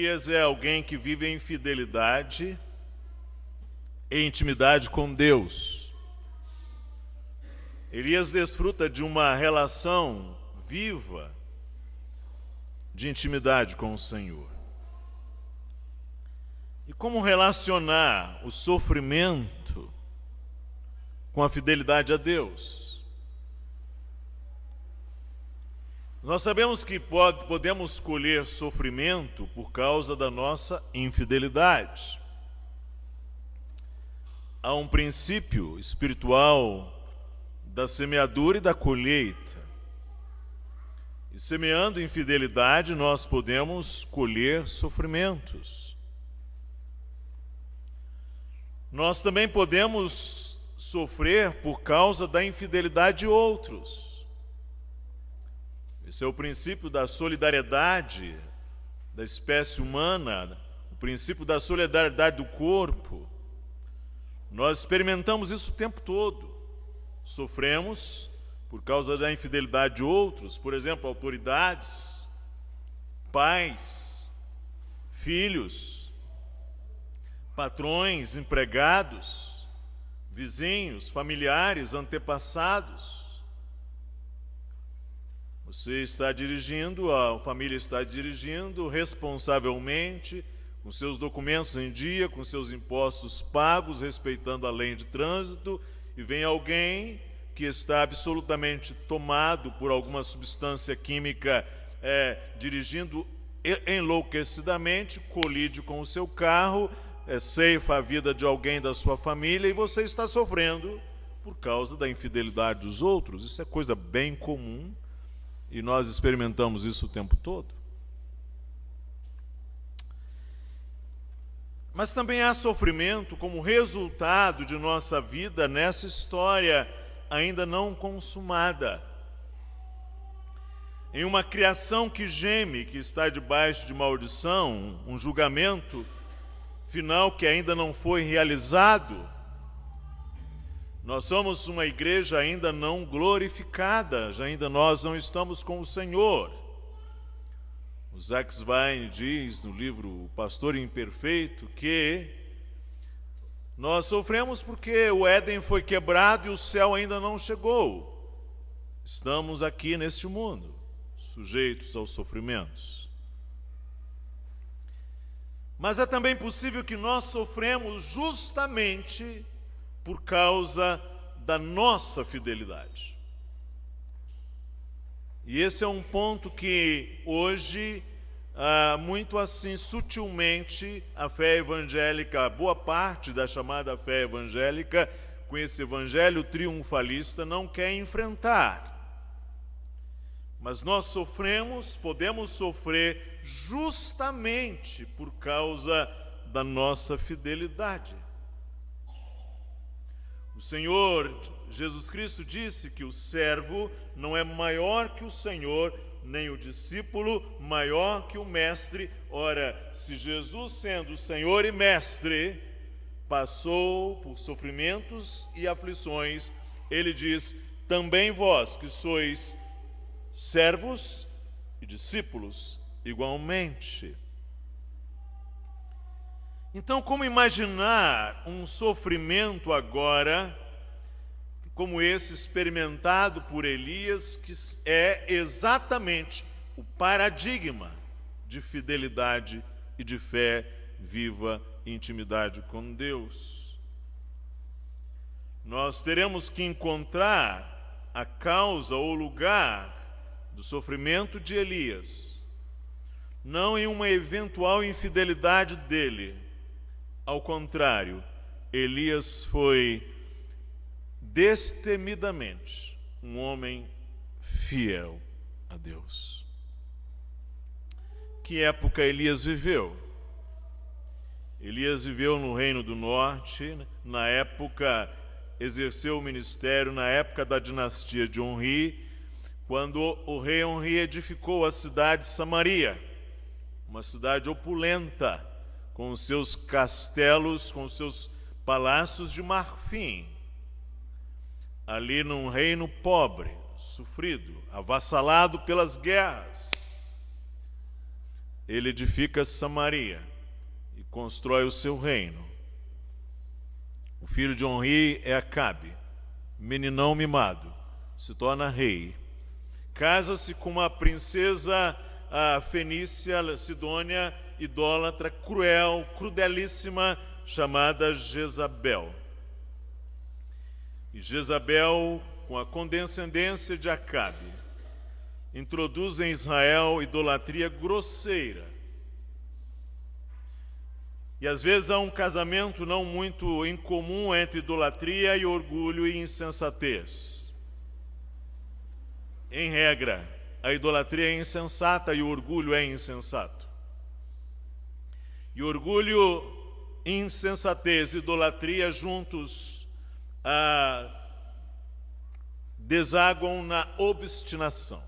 Elias é alguém que vive em fidelidade e intimidade com Deus. Elias desfruta de uma relação viva de intimidade com o Senhor. E como relacionar o sofrimento com a fidelidade a Deus? Nós sabemos que podemos colher sofrimento por causa da nossa infidelidade. Há um princípio espiritual da semeadura e da colheita. E semeando infidelidade, nós podemos colher sofrimentos. Nós também podemos sofrer por causa da infidelidade de outros. Esse é o princípio da solidariedade da espécie humana, o princípio da solidariedade do corpo. Nós experimentamos isso o tempo todo. Sofremos por causa da infidelidade de outros, por exemplo, autoridades, pais, filhos, patrões, empregados, vizinhos, familiares, antepassados. Você está dirigindo, a família está dirigindo responsavelmente, com seus documentos em dia, com seus impostos pagos, respeitando a lei de trânsito, e vem alguém que está absolutamente tomado por alguma substância química, dirigindo enlouquecidamente, colide com o seu carro, ceifa a vida de alguém da sua família, e você está sofrendo por causa da infidelidade dos outros. Isso é coisa bem comum e nós experimentamos isso o tempo todo. Mas também há sofrimento como resultado de nossa vida nessa história ainda não consumada. Em uma criação que geme, que está debaixo de maldição, um julgamento final que ainda não foi realizado. Nós somos uma igreja ainda não glorificada, ainda nós não estamos com o Senhor. O Zack Zwein diz no livro O Pastor Imperfeito que nós sofremos porque o Éden foi quebrado e o céu ainda não chegou. Estamos aqui neste mundo, sujeitos aos sofrimentos. Mas é também possível que nós sofremos justamente por causa da nossa fidelidade. E esse é um ponto que hoje, muito assim, sutilmente, a fé evangélica, boa parte da chamada fé evangélica, com esse evangelho triunfalista, não quer enfrentar. Mas nós sofremos, podemos sofrer justamente por causa da nossa fidelidade. O Senhor Jesus Cristo disse que o servo não é maior que o Senhor, nem o discípulo maior que o mestre. Ora, se Jesus, sendo Senhor e mestre, passou por sofrimentos e aflições, ele diz: também vós que sois servos e discípulos igualmente. Então, como imaginar um sofrimento agora, como esse experimentado por Elias, que é exatamente o paradigma de fidelidade e de fé viva e intimidade com Deus? Nós teremos que encontrar a causa ou lugar do sofrimento de Elias, não em uma eventual infidelidade dele. Ao contrário, Elias foi destemidamente um homem fiel a Deus. Que época Elias viveu? Elias viveu no Reino do Norte, na época, exerceu o ministério na época da dinastia de Onri, quando o rei Onri edificou a cidade de Samaria, uma cidade opulenta, com os seus castelos, com os seus palácios de marfim, ali num reino pobre, sofrido, avassalado pelas guerras. ele edifica Samaria e constrói o seu reino. O filho de Onri é Acabe, meninão mimado, se torna rei. Casa-se com uma princesa fenícia, Sidônia, idólatra, cruel, crudelíssima, chamada Jezabel. E Jezabel, com a condescendência de Acabe, introduz em Israel idolatria grosseira. E às vezes há um casamento não muito incomum entre idolatria e orgulho e insensatez. Em regra, a idolatria é insensata e o orgulho é insensato. E orgulho, insensatez e idolatria juntos desaguam na obstinação.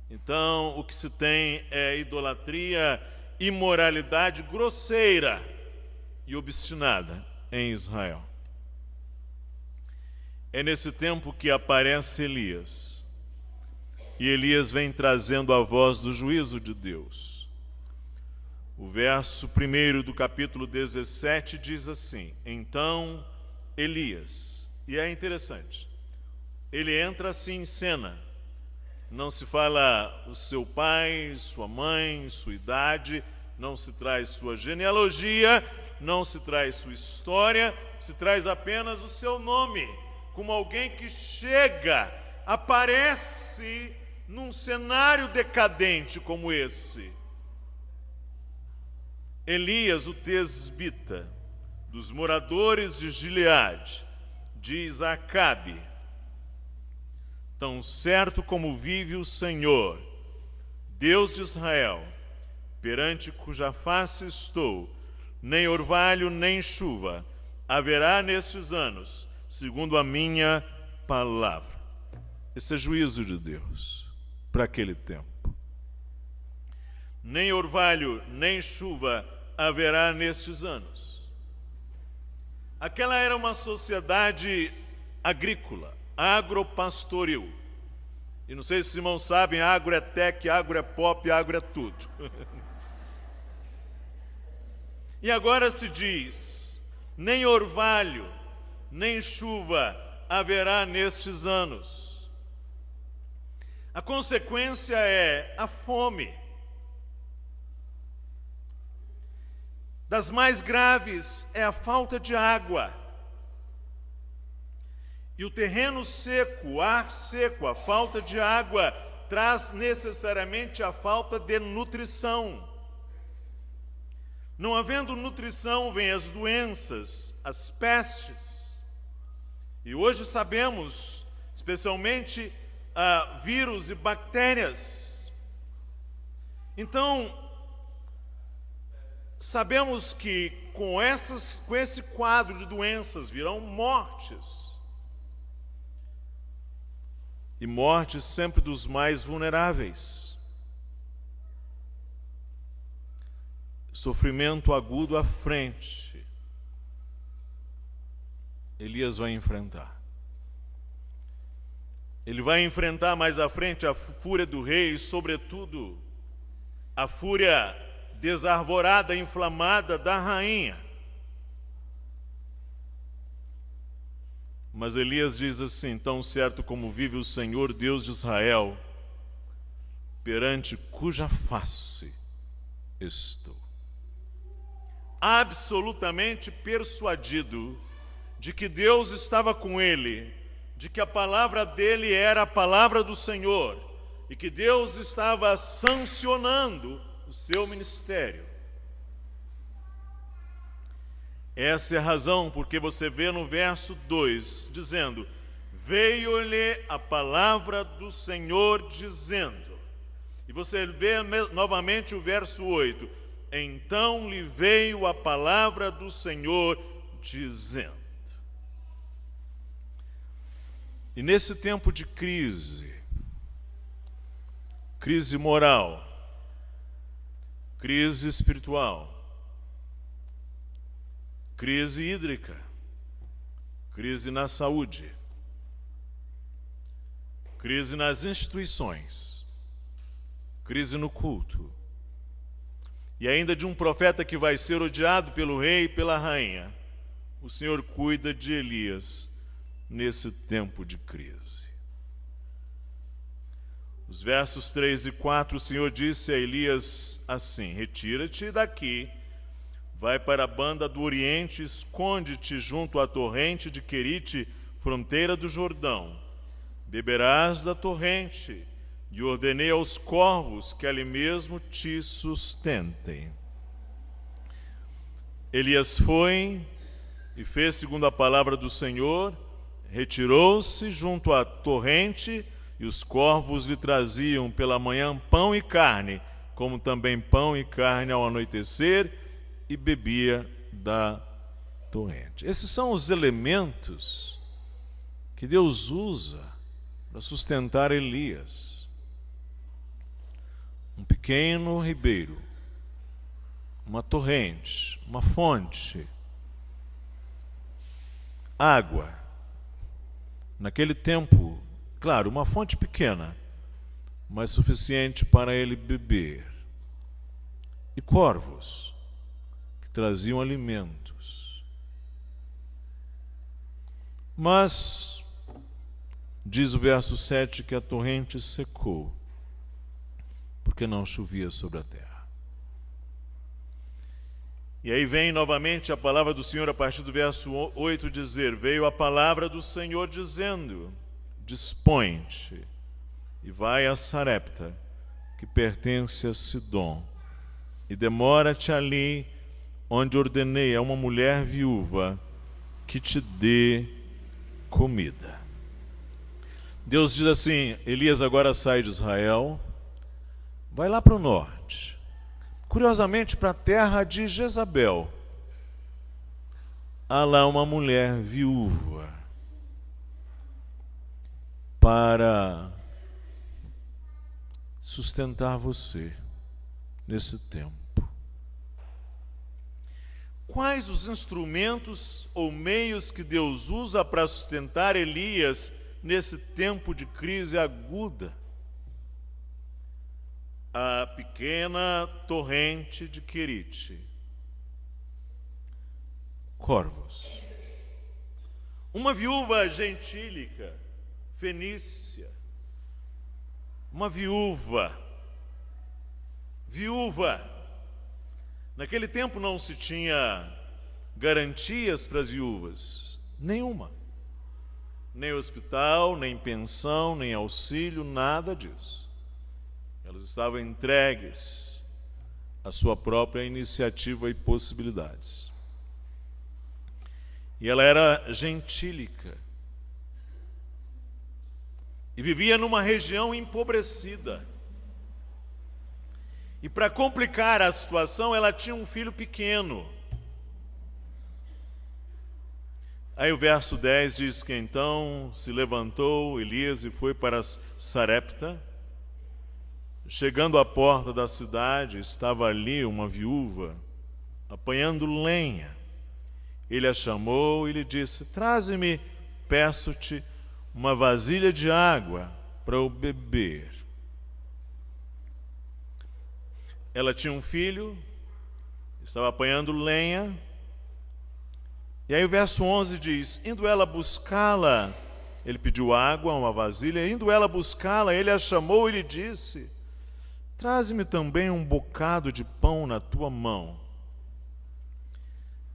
Então, o que se tem é idolatria, imoralidade grosseira e obstinada em Israel. É nesse tempo que aparece Elias. E Elias vem trazendo a voz do juízo de Deus. O verso 1 do capítulo 17 diz assim: Então Elias, e é interessante, ele entra assim em cena. Não se fala o seu pai, sua mãe, sua idade, não se traz sua genealogia, não se traz sua história, se traz apenas o seu nome, como alguém que chega, aparece num cenário decadente como esse. Elias, o tesbita, dos moradores de Gileade, diz a Acabe: Tão certo como vive o Senhor, Deus de Israel, perante cuja face estou, nem orvalho nem chuva haverá nestes anos, segundo a minha palavra. Esse é juízo de Deus para aquele tempo. Nem orvalho nem chuva haverá nestes anos. Aquela era uma sociedade agrícola, agropastoril. E não sei se os irmãos sabem, agro é tech, agro é pop, agro é tudo. E agora se diz: nem orvalho, nem chuva haverá nestes anos. A consequência é a fome. Das mais graves é a falta de água. E o terreno seco, o ar seco, a falta de água, traz necessariamente a falta de nutrição. Não havendo nutrição, vêm as doenças, as pestes. E hoje sabemos, especialmente, vírus e bactérias. Então, sabemos que com esse quadro de doenças virão mortes. E mortes sempre dos mais vulneráveis. Sofrimento agudo à frente. Elias vai enfrentar. Ele vai enfrentar mais à frente a fúria do rei e, sobretudo, a fúria desarvorada, inflamada da rainha. Mas Elias diz assim: tão certo como vive o Senhor, Deus de Israel, perante cuja face estou. Absolutamente persuadido de que Deus estava com ele, de que a palavra dele era a palavra do Senhor e que Deus estava sancionando o seu ministério. Essa é a razão porque você vê no verso 2, dizendo: veio-lhe a palavra do Senhor dizendo. E você vê novamente o verso 8: então lhe veio a palavra do Senhor dizendo. E nesse tempo de crise moral, crise espiritual, crise hídrica, crise na saúde, crise nas instituições, crise no culto, e ainda de um profeta que vai ser odiado pelo rei e pela rainha, o Senhor cuida de Elias nesse tempo de crise. Os versos 3 e 4, o Senhor disse a Elias assim: retira-te daqui, vai para a banda do Oriente, esconde-te junto à torrente de Querite, fronteira do Jordão. Beberás da torrente, e ordenei aos corvos que ali mesmo te sustentem. Elias foi e fez segundo a palavra do Senhor, retirou-se junto à torrente, e os corvos lhe traziam pela manhã pão e carne, como também pão e carne ao anoitecer, e bebia da torrente. Esses são os elementos que Deus usa para sustentar Elias. Um pequeno ribeiro, uma torrente, uma fonte, água. Naquele tempo, claro, uma fonte pequena, mas suficiente para ele beber. E corvos, que traziam alimentos. Mas, diz o verso 7, que a torrente secou, porque não chovia sobre a terra. E aí vem novamente a palavra do Senhor a partir do verso 8 dizer: veio a palavra do Senhor dizendo: dispõe-te e vai a Sarepta, que pertence a Sidom, e demora-te ali, onde ordenei a uma mulher viúva que te dê comida. Deus diz assim: Elias agora sai de Israel, vai lá para o norte, curiosamente para a terra de Jezabel. Há lá uma mulher viúva para sustentar você nesse tempo. Quais os instrumentos ou meios que Deus usa para sustentar Elias nesse tempo de crise aguda? A pequena torrente de Querite, corvos, uma viúva gentílica, fenícia, uma viúva. Naquele tempo não se tinha garantias para as viúvas, nenhuma, nem hospital, nem pensão, nem auxílio, nada disso. Elas estavam entregues à sua própria iniciativa e possibilidades. E ela era gentílica e vivia numa região empobrecida. E para complicar a situação, ela tinha um filho pequeno. Aí o verso 10 diz que então se levantou Elias e foi para Sarepta. Chegando à porta da cidade, estava ali uma viúva, apanhando lenha. Ele a chamou e lhe disse: traze-me, peço-te, uma vasilha de água para eu beber. Ela tinha um filho, estava apanhando lenha. E aí o verso 11 diz: indo ela buscá-la, ele pediu água, uma vasilha, indo ela buscá-la, ele a chamou e lhe disse: traze-me também um bocado de pão na tua mão.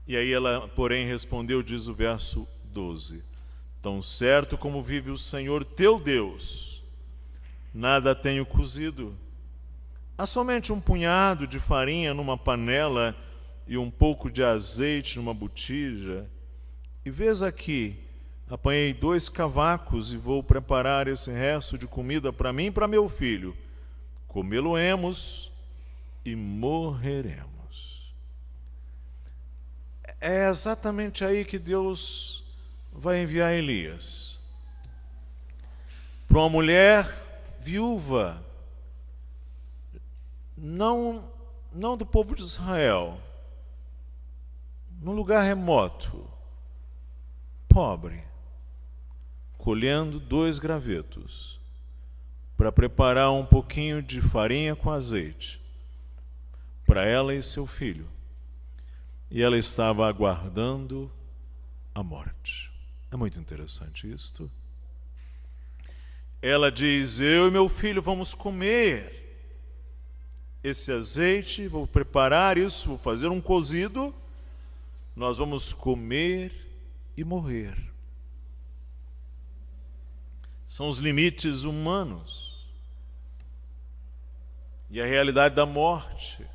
E aí ela, porém, respondeu, diz o verso 12: tão certo como vive o Senhor teu Deus, nada tenho cozido. Há somente um punhado de farinha numa panela e um pouco de azeite numa botija. E vês aqui, apanhei 2 cavacos e vou preparar esse resto de comida para mim e para meu filho. Comê-lo-emos e morreremos. É exatamente aí que Deus vai enviar Elias. Para uma mulher viúva, não do povo de Israel, num lugar remoto, pobre, colhendo 2 gravetos, para preparar um pouquinho de farinha com azeite, para ela e seu filho. E ela estava aguardando a morte. É muito interessante isto. Ela diz: eu e meu filho vamos comer esse azeite, vou preparar isso, vou fazer um cozido, nós vamos comer e morrer. São os limites humanos e a realidade da morte,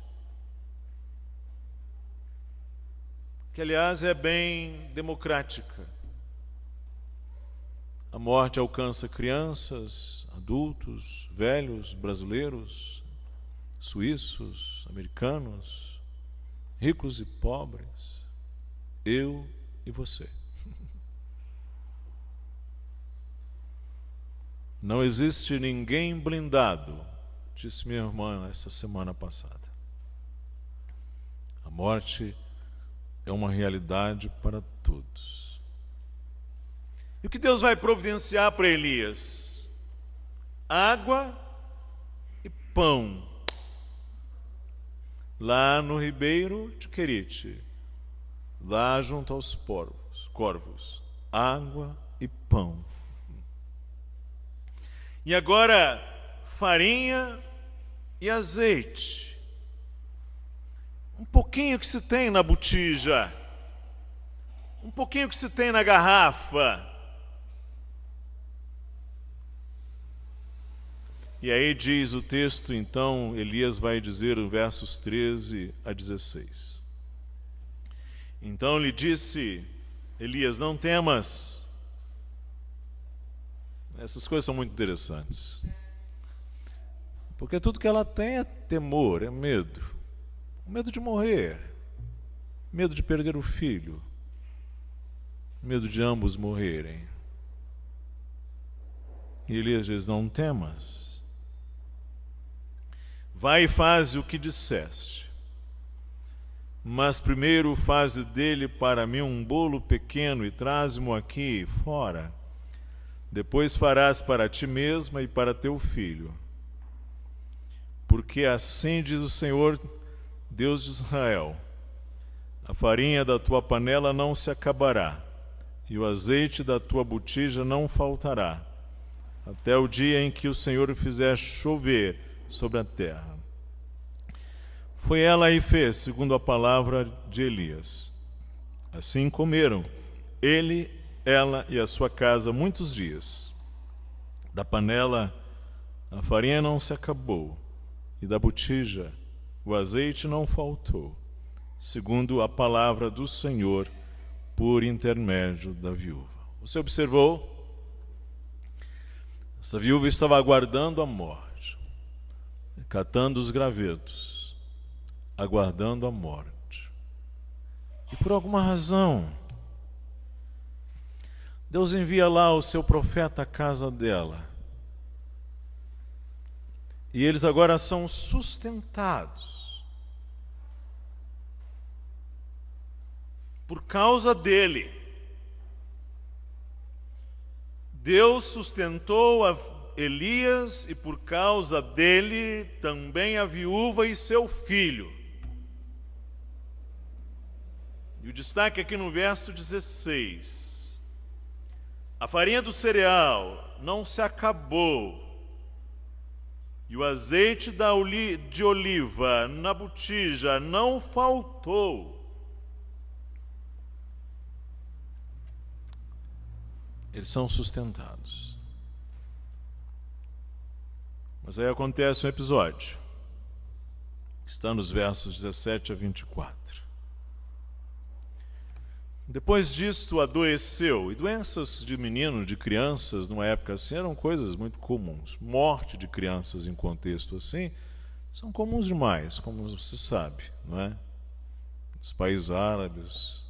que aliás é bem democrática. A morte alcança crianças, adultos, velhos, brasileiros, suíços, americanos, ricos e pobres, eu e você. Não existe ninguém blindado, disse minha irmã essa semana passada. A morte é uma realidade para todos. E o que Deus vai providenciar para Elias? Água e pão. Lá no ribeiro de Querite, lá junto aos corvos, água e pão. E agora, farinha e azeite. Um pouquinho que se tem na botija, um pouquinho que se tem na garrafa. E aí diz o texto, então, Elias vai dizer os versos 13 a 16. Então lhe disse Elias: não temas. Essas coisas são muito interessantes. Porque tudo que ela tem é temor, é medo. Medo de morrer, medo de perder o filho, medo de ambos morrerem. E Elias diz: não temas. Vai e faze o que disseste, mas primeiro faze dele para mim um bolo pequeno e traze-mo aqui fora. Depois farás para ti mesma e para teu filho. Porque assim diz o Senhor, Deus de Israel: a farinha da tua panela não se acabará, e o azeite da tua botija não faltará, até o dia em que o Senhor fizer chover sobre a terra. Foi ela e fez, segundo a palavra de Elias. Assim comeram ele, ela e a sua casa muitos dias. Da panela a farinha não se acabou, e da botija o azeite não faltou, segundo a palavra do Senhor por intermédio da viúva. Você observou? Essa viúva estava aguardando a morte, catando os gravetos, aguardando a morte. E por alguma razão, Deus envia lá o seu profeta à casa dela. E eles agora são sustentados por causa dele. Deus sustentou a Elias e por causa dele também a viúva e seu filho. E o destaque aqui no verso 16. A farinha do cereal não se acabou, e o azeite de oliva na botija não faltou. Eles são sustentados. Mas aí acontece um episódio, que está nos versos 17 a 24. Depois disto adoeceu, e doenças de meninos, de crianças, numa época assim, eram coisas muito comuns. Morte de crianças em contexto assim, são comuns demais, como você sabe, não é? Nos países árabes,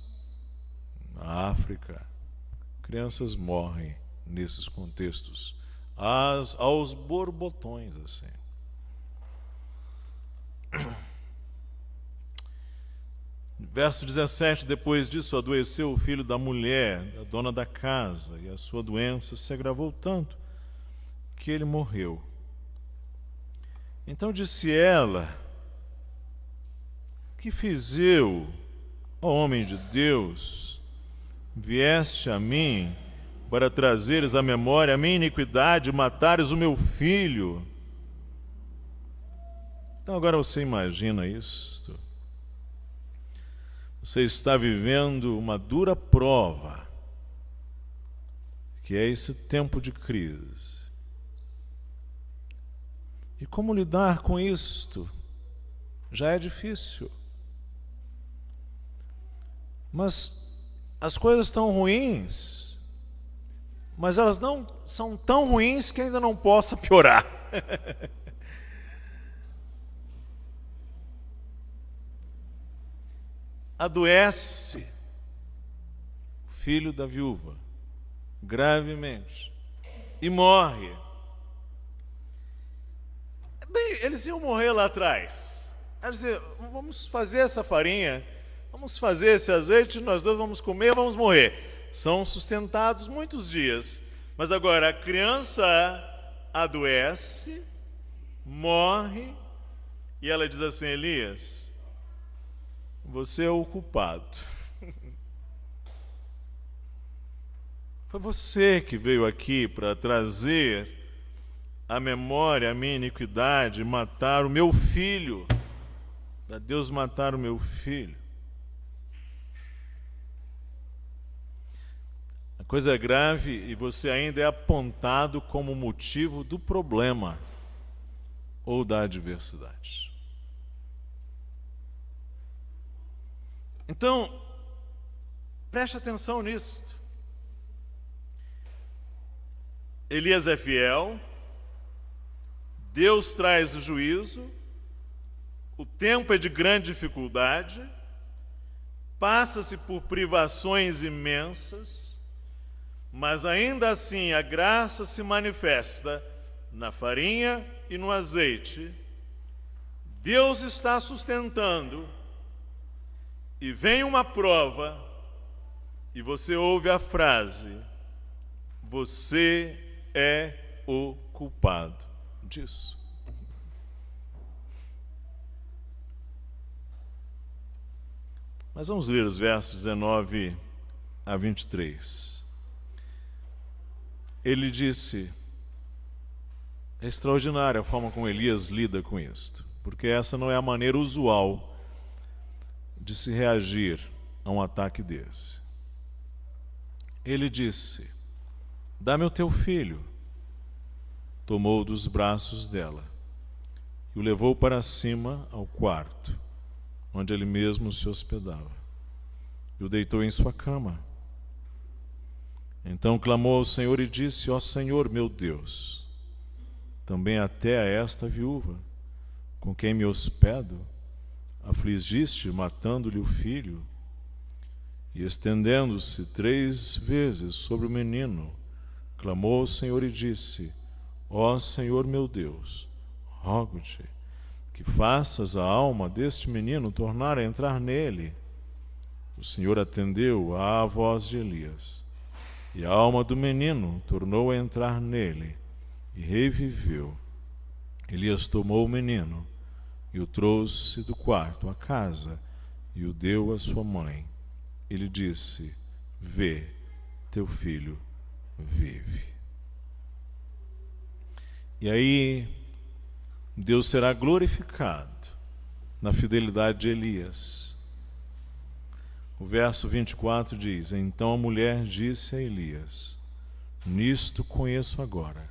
na África, crianças morrem nesses contextos, aos borbotões, assim. Verso 17, depois disso adoeceu o filho da mulher, a dona da casa, e a sua doença se agravou tanto que ele morreu. Então disse ela: que fiz eu, ó homem de Deus? Vieste a mim para trazeres à memória a minha iniquidade e matares o meu filho. Então agora você imagina isto. Você está vivendo uma dura prova, que é esse tempo de crise. E como lidar com isto? Já é difícil. Mas as coisas estão ruins, mas elas não são tão ruins que ainda não possa piorar. Adoece o filho da viúva gravemente e morre. Bem, eles iam morrer lá atrás. Eles diziam, vamos fazer essa farinha, vamos fazer esse azeite, nós dois vamos comer, vamos morrer. São sustentados muitos dias. Mas agora a criança adoece, morre, e ela diz assim: Elias, você é o culpado. Foi você que veio aqui para trazer à memória a minha iniquidade, matar o meu filho, para Deus matar o meu filho. A coisa é grave e você ainda é apontado como motivo do problema ou da adversidade. Então, preste atenção nisso. Elias é fiel, Deus traz o juízo, o tempo é de grande dificuldade, passa-se por privações imensas, mas ainda assim a graça se manifesta na farinha e no azeite. Deus está sustentando. E vem uma prova, e você ouve a frase: você é o culpado disso. Mas vamos ler os versos 19 a 23. Ele disse, é extraordinária a forma como Elias lida com isto, porque essa não é a maneira usual de se reagir a um ataque desse. Ele disse, dá-me o teu filho. Tomou dos braços dela e o levou para cima ao quarto, onde ele mesmo se hospedava, e o deitou em sua cama. Então clamou ao Senhor e disse, ó Senhor meu Deus, também até a esta viúva, com quem me hospedo, afligiste, matando-lhe o filho. E estendendo-se 3 vezes sobre o menino, clamou ao Senhor e disse, ó Senhor meu Deus, rogo-te que faças a alma deste menino tornar a entrar nele. O Senhor atendeu à voz de Elias, e a alma do menino tornou a entrar nele, e reviveu. Elias tomou o menino e o trouxe do quarto à casa e o deu à sua mãe. Ele disse, vê, teu filho vive. E aí Deus será glorificado na fidelidade de Elias. O verso 24 diz, então a mulher disse a Elias, nisto conheço agora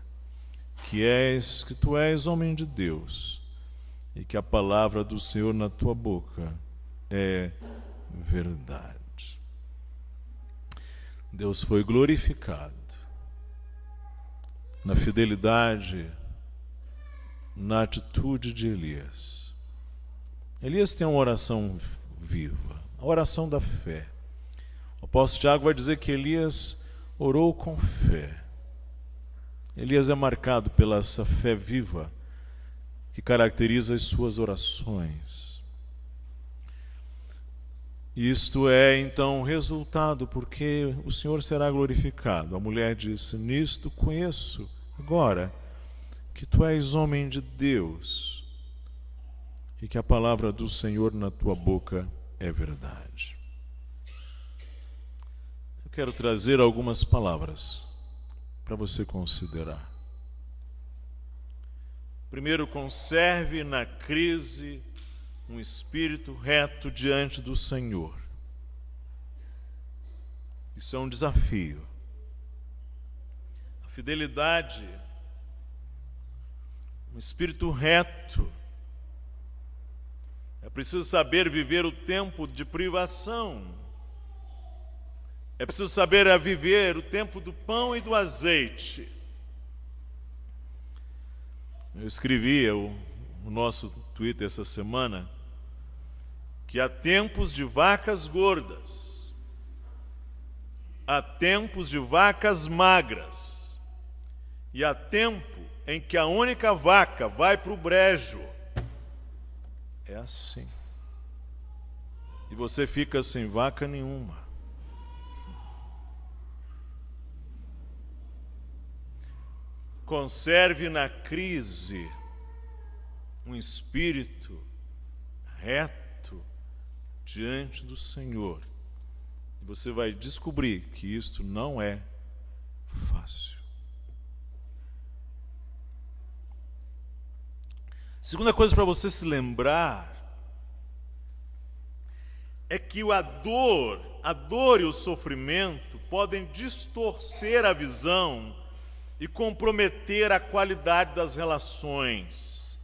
que tu és homem de Deus, e que a palavra do Senhor na tua boca é verdade. Deus foi glorificado na fidelidade, na atitude de Elias. Elias tem uma oração viva, a oração da fé. O apóstolo Tiago vai dizer que Elias orou com fé. Elias é marcado pela essa fé viva que caracteriza as suas orações. Isto é, então, resultado, porque o Senhor será glorificado. A mulher disse, nisto conheço agora que tu és homem de Deus, e que a palavra do Senhor na tua boca é verdade. Eu quero trazer algumas palavras para você considerar. Primeiro, conserve na crise um espírito reto diante do Senhor. Isso é um desafio. A fidelidade, um espírito reto. É preciso saber viver o tempo de privação. É preciso saber viver o tempo do pão e do azeite. Eu escrevi no nosso Twitter essa semana que há tempos de vacas gordas, há tempos de vacas magras, e há tempo em que a única vaca vai para o brejo. É assim. E você fica sem vaca nenhuma. Conserve na crise um espírito reto diante do Senhor. E você vai descobrir que isto não é fácil. Segunda coisa para você se lembrar é que a dor e o sofrimento podem distorcer a visão e comprometer a qualidade das relações.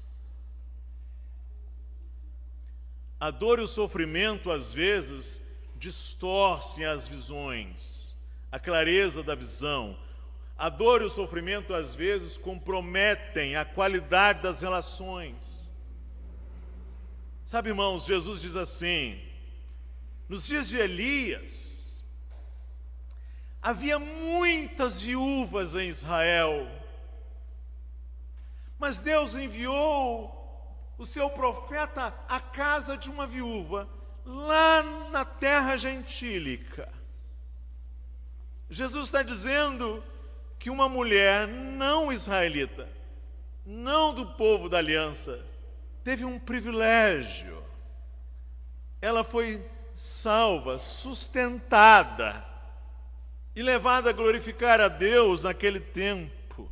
A dor e o sofrimento, às vezes, distorcem as visões, a clareza da visão. A dor e o sofrimento, às vezes, comprometem a qualidade das relações. Sabe, irmãos, Jesus diz assim, nos dias de Elias, havia muitas viúvas em Israel, mas Deus enviou o seu profeta à casa de uma viúva, lá na terra gentílica. Jesus está dizendo que uma mulher não israelita, não do povo da aliança, teve um privilégio. Ela foi salva, sustentada e levada a glorificar a Deus naquele tempo.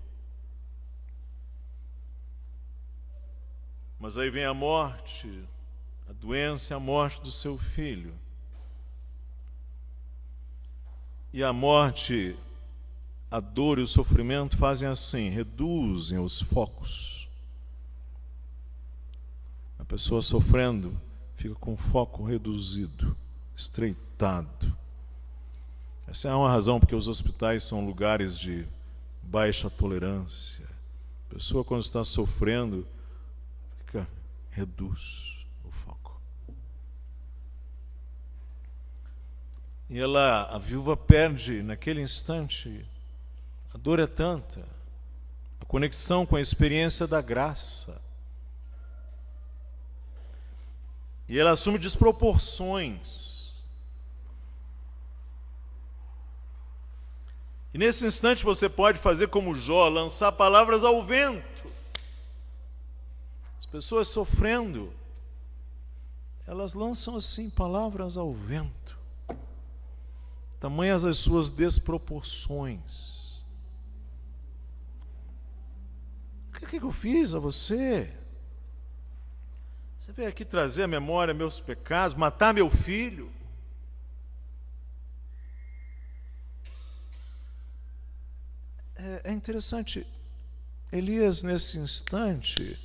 Mas aí vem a morte, a doença e a morte do seu filho. E a morte, a dor e o sofrimento fazem assim, reduzem os focos. A pessoa sofrendo fica com o foco reduzido, estreitado. Essa é uma razão porque os hospitais são lugares de baixa tolerância. A pessoa, quando está sofrendo, reduz o foco. E a viúva perde naquele instante. A dor é tanta, a conexão com a experiência da graça. E ela assume desproporções. E nesse instante você pode fazer como Jó, lançar palavras ao vento. As pessoas sofrendo, elas lançam assim palavras ao vento. Tamanhas as suas desproporções. O que eu fiz a você? Você veio aqui trazer à memória meus pecados, matar meu filho. É interessante, Elias nesse instante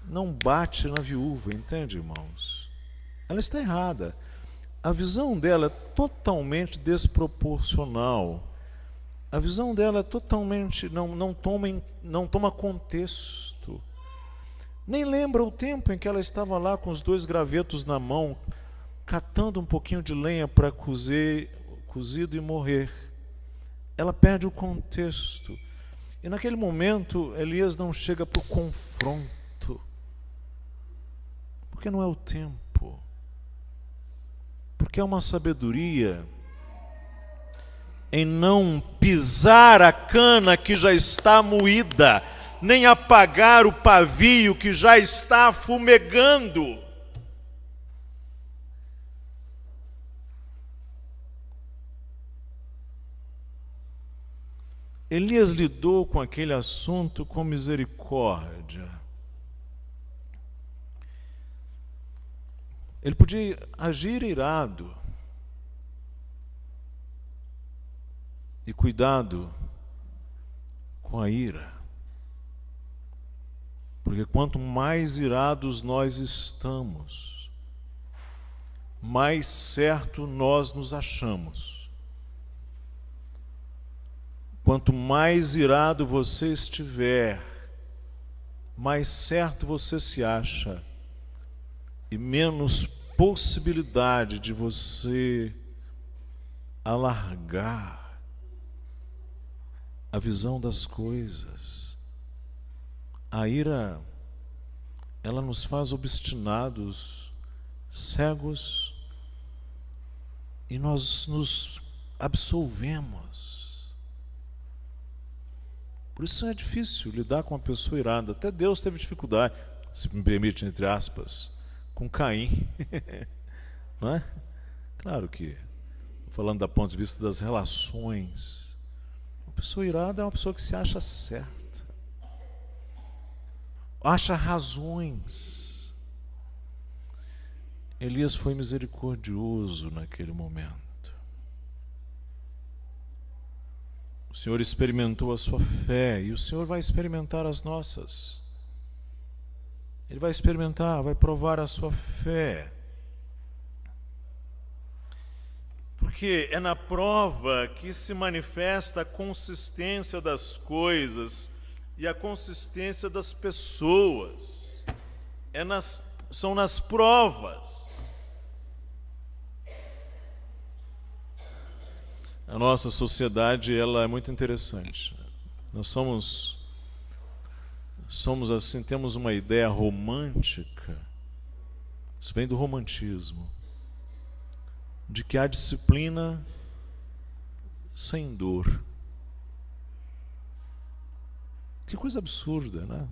não bate na viúva, entende, irmãos? Ela está errada. A visão dela é totalmente desproporcional. A visão dela é totalmente, não toma contexto. Nem lembra o tempo em que ela estava lá com os 2 gravetos na mão, catando um pouquinho de lenha para cozido e morrer. Ela perde o contexto. E naquele momento, Elias não chega para o confronto. Porque não é o tempo. Porque é uma sabedoria em não pisar a cana que já está moída. nem apagar o pavio que já está fumegando. Elias lidou com aquele assunto com misericórdia. Ele podia agir irado. E cuidado com a ira. Porque quanto mais irados nós estamos, mais certo nós nos achamos. Quanto mais irado você estiver, mais certo você se acha e menos possibilidade de você alargar a visão das coisas. A ira, ela nos faz obstinados, cegos, e nós nos absolvemos. Por isso é difícil lidar com uma pessoa irada. Até Deus teve dificuldade, se me permite, entre aspas, com Caim. Não é? Claro que, falando do ponto de vista das relações, uma pessoa irada é uma pessoa que se acha certa, acha razões. Elias foi misericordioso naquele momento. O Senhor experimentou a sua fé e o Senhor vai experimentar as nossas. Ele vai experimentar, vai provar a sua fé. Porque é na prova que se manifesta a consistência das coisas e a consistência das pessoas. São nas provas. A nossa sociedade, ela é muito interessante. Nós somos assim, temos uma ideia romântica, isso vem do romantismo, de que há disciplina sem dor. Que coisa absurda, né?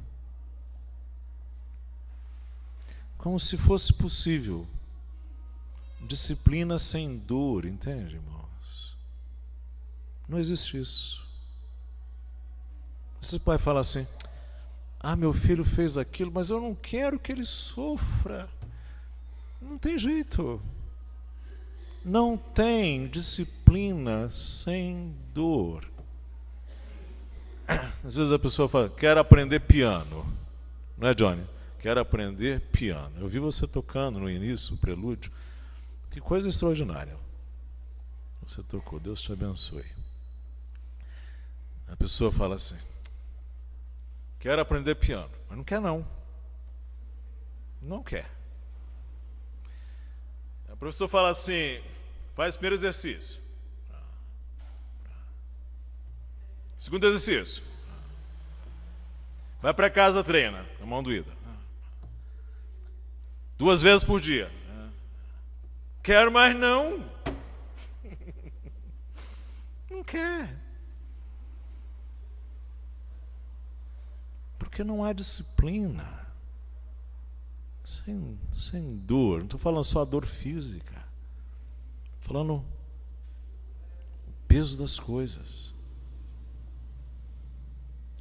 Como se fosse possível disciplina sem dor, entende, irmãos? Não existe isso. Você pode falar assim: ah, meu filho fez aquilo, mas eu não quero que ele sofra. Não tem jeito. Não tem disciplina sem dor. Às vezes a pessoa fala: quero aprender piano. Não é, Johnny? Quero aprender piano. Eu vi você tocando no início, o prelúdio. Que coisa extraordinária. Você tocou, Deus te abençoe. A pessoa fala assim: quero aprender piano, mas não quer não. Não quer. A professora fala assim: faz o primeiro exercício. Segundo exercício. Vai para casa, treina, a mão doída. 2 vezes por dia. Quero mais não. Não quer. Porque não há disciplina. Sem dor. Não estou falando só a dor física. Estou falando o peso das coisas.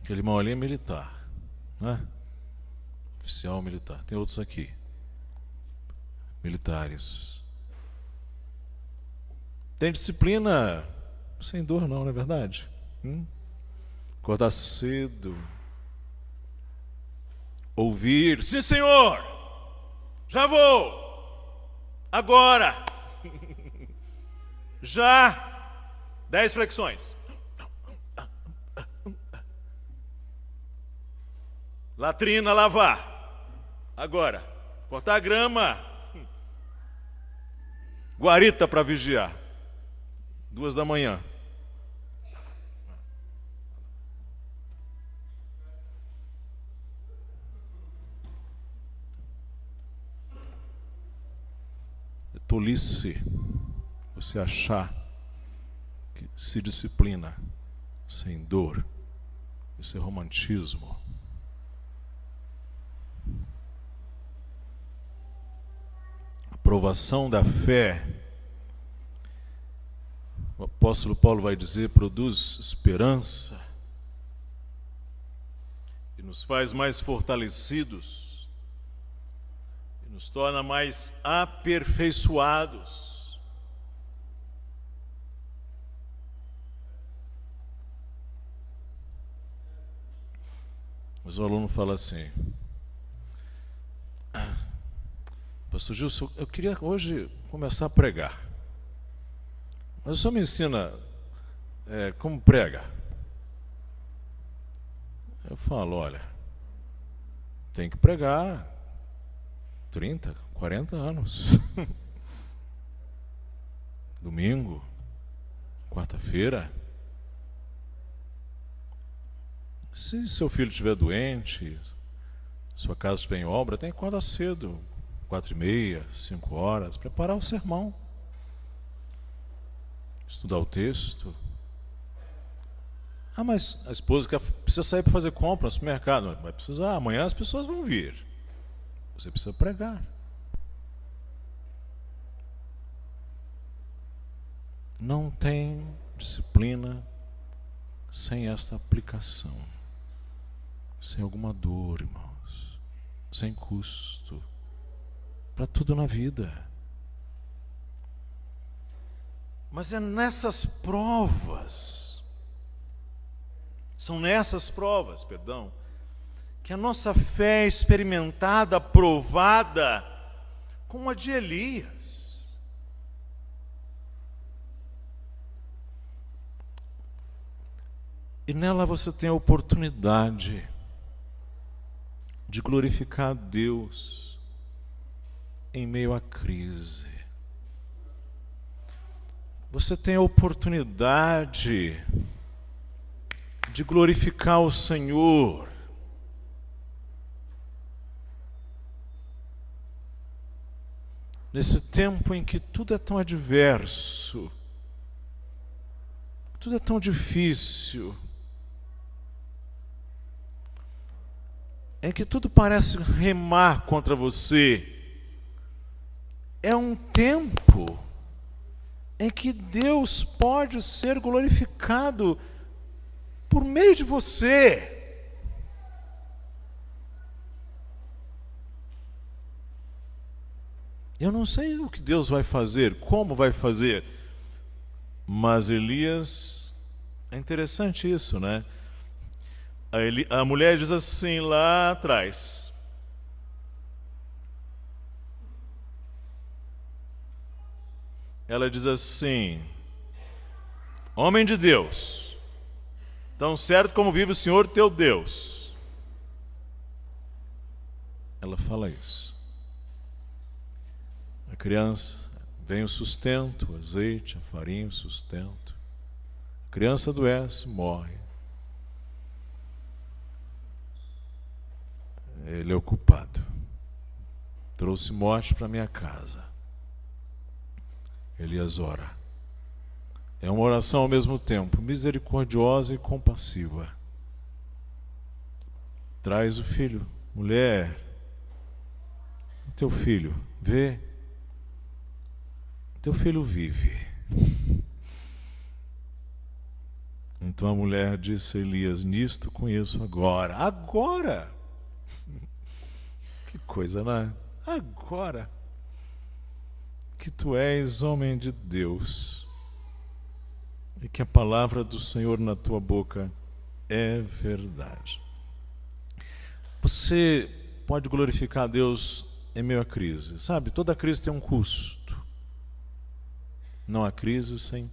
Aquele irmão ali é militar, né? Oficial militar. Tem outros aqui. Militares. Tem disciplina sem dor não é verdade? Acordar cedo. Ouvir, sim senhor, já vou, agora, já, 10 flexões, latrina lavar, agora, cortar a grama, guarita para vigiar, 2 da manhã. Tolice você achar que se disciplina sem dor. Isso é romantismo. provação da fé, o apóstolo Paulo vai dizer, produz esperança e nos faz mais fortalecidos e nos torna mais aperfeiçoados. Mas o aluno fala assim: Pastor Gilson, eu queria hoje começar a pregar, mas o senhor me ensina como prega? Eu falo, olha, tem que pregar 30, 40 anos. Domingo, quarta-feira. Se seu filho estiver doente, sua casa estiver em obra, tem que acordar cedo, 4h30, 5 horas, preparar o sermão, estudar o texto. Ah, mas a esposa precisa sair para fazer compra no supermercado. Vai precisar, amanhã as pessoas vão vir. Você precisa pregar. Não tem disciplina sem esta aplicação, sem alguma dor, irmãos, sem custo, para tudo na vida. Mas é nessas provas, são nessas provas, que a nossa fé é experimentada, provada, como a de Elias. E nela você tem a oportunidade de glorificar a Deus em meio à crise. Você tem a oportunidade de glorificar o Senhor nesse tempo em que tudo é tão adverso, tudo é tão difícil, em que tudo parece remar contra você. É um tempo em que Deus pode ser glorificado por meio de você. Eu não sei o que Deus vai fazer, como vai fazer, mas Elias, é interessante isso, né? A mulher diz assim lá atrás: ela diz assim, homem de Deus, tão certo como vive o Senhor teu Deus. Ela fala isso. A criança, vem o sustento, o azeite, a farinha, o sustento. A criança adoece, morre. Ele é o culpado. Trouxe morte para minha casa. Elias ora. É uma oração ao mesmo tempo misericordiosa e compassiva. Traz o filho. Mulher, o teu filho, vê. Teu filho vive. Então a mulher disse a Elias: nisto conheço agora. Agora! Que coisa, né? Agora que tu és homem de Deus e que a palavra do Senhor na tua boca é verdade. Você pode glorificar a Deus em meio à crise. Sabe, toda crise tem um custo. Não há crise sem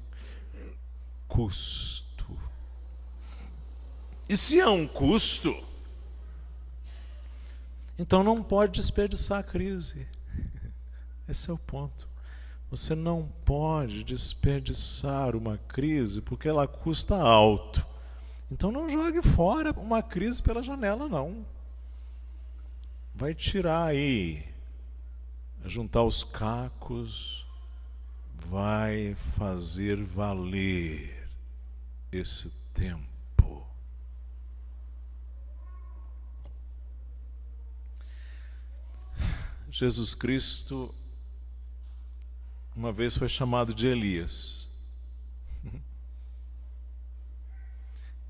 custo. E se há um custo, então não pode desperdiçar a crise. Esse é o ponto. Você não pode desperdiçar uma crise porque ela custa alto. Então não jogue fora uma crise pela janela, não. Vai tirar aí, juntar os cacos, vai fazer valer esse tempo. Jesus Cristo uma vez foi chamado de Elias.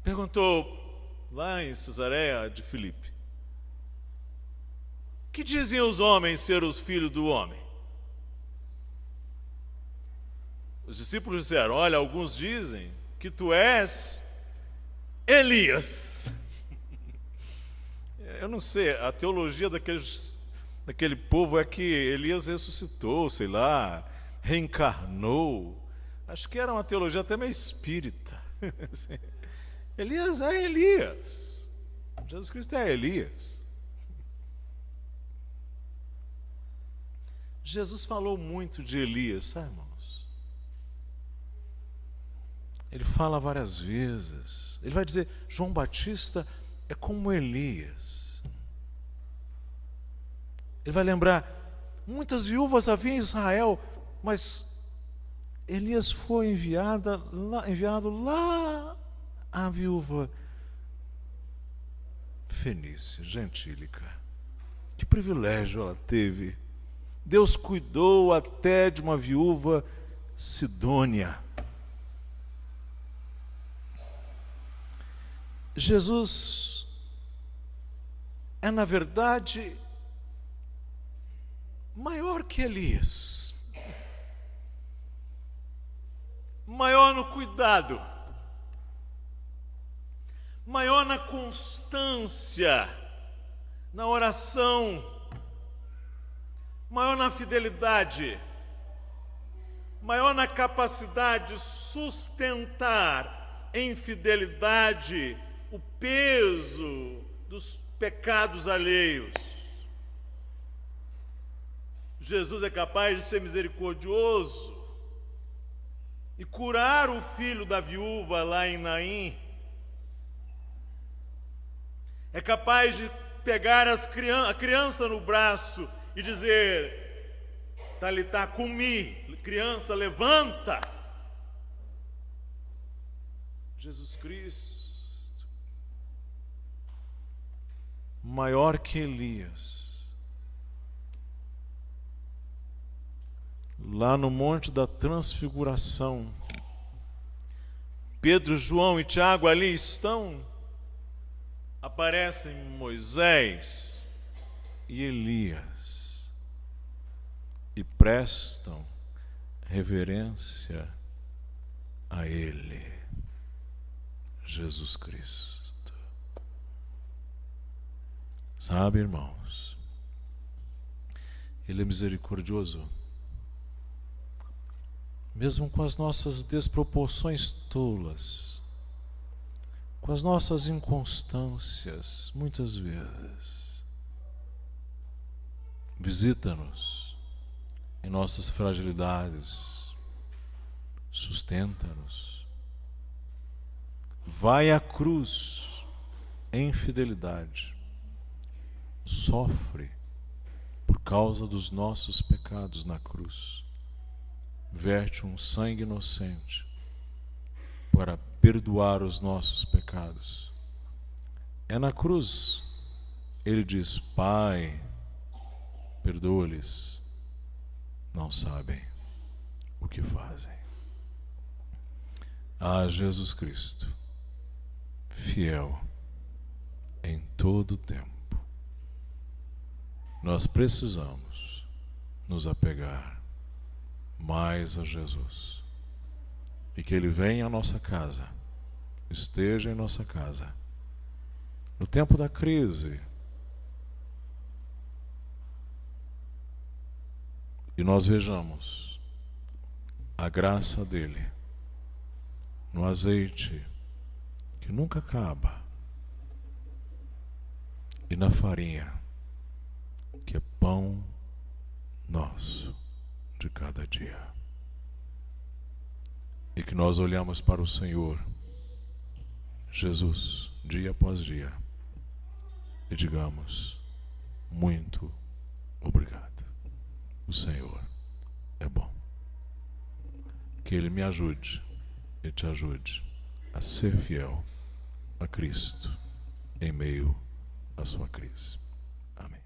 Perguntou lá em Cesareia de Filipe: que dizem os homens ser os filhos do homem? Os discípulos disseram: olha, alguns dizem que tu és Elias. Eu não sei, a teologia daquele povo é que Elias ressuscitou, sei lá, reencarnou. Acho que era uma teologia até meio espírita. Elias é Elias. Jesus Cristo é Elias. Jesus falou muito de Elias, sabe, irmãos? Ele fala várias vezes. Ele vai dizer: João Batista é como Elias. Ele vai lembrar: muitas viúvas havia em Israel, mas Elias foi enviado lá à viúva fenícia, gentílica. Que privilégio ela teve. Deus cuidou até de uma viúva sidônia. Jesus é, na verdade, maior que Elias, maior no cuidado, maior na constância, na oração, maior na fidelidade, maior na capacidade de sustentar em fidelidade o peso dos pecados alheios. Jesus é capaz de ser misericordioso e curar o filho da viúva lá em Naim. É capaz de pegar a criança no braço e dizer: Talitá cumi, criança, levanta. Jesus Cristo, maior que Elias, lá no Monte da Transfiguração, Pedro, João e Tiago ali estão, aparecem Moisés e Elias e prestam reverência a Ele, Jesus Cristo. Sabe, irmãos, Ele é misericordioso, mesmo com as nossas desproporções tolas, com as nossas inconstâncias, muitas vezes. Visita-nos em nossas fragilidades, sustenta-nos. Vai à cruz em fidelidade, sofre por causa dos nossos pecados na cruz, verte um sangue inocente para perdoar os nossos pecados. É na cruz, Ele diz: Pai, perdoa-lhes, não sabem o que fazem. Ah, Jesus Cristo, fiel em todo o tempo, nós precisamos nos apegar mais a Jesus. E que Ele venha à nossa casa, esteja em nossa casa, no tempo da crise, e nós vejamos a graça dEle no azeite que nunca acaba e na farinha que é pão nosso de cada dia. E que nós olhamos para o Senhor, Jesus, dia após dia, e digamos: muito obrigado. O Senhor é bom. Que Ele me ajude e te ajude a ser fiel a Cristo em meio à sua crise. Amém.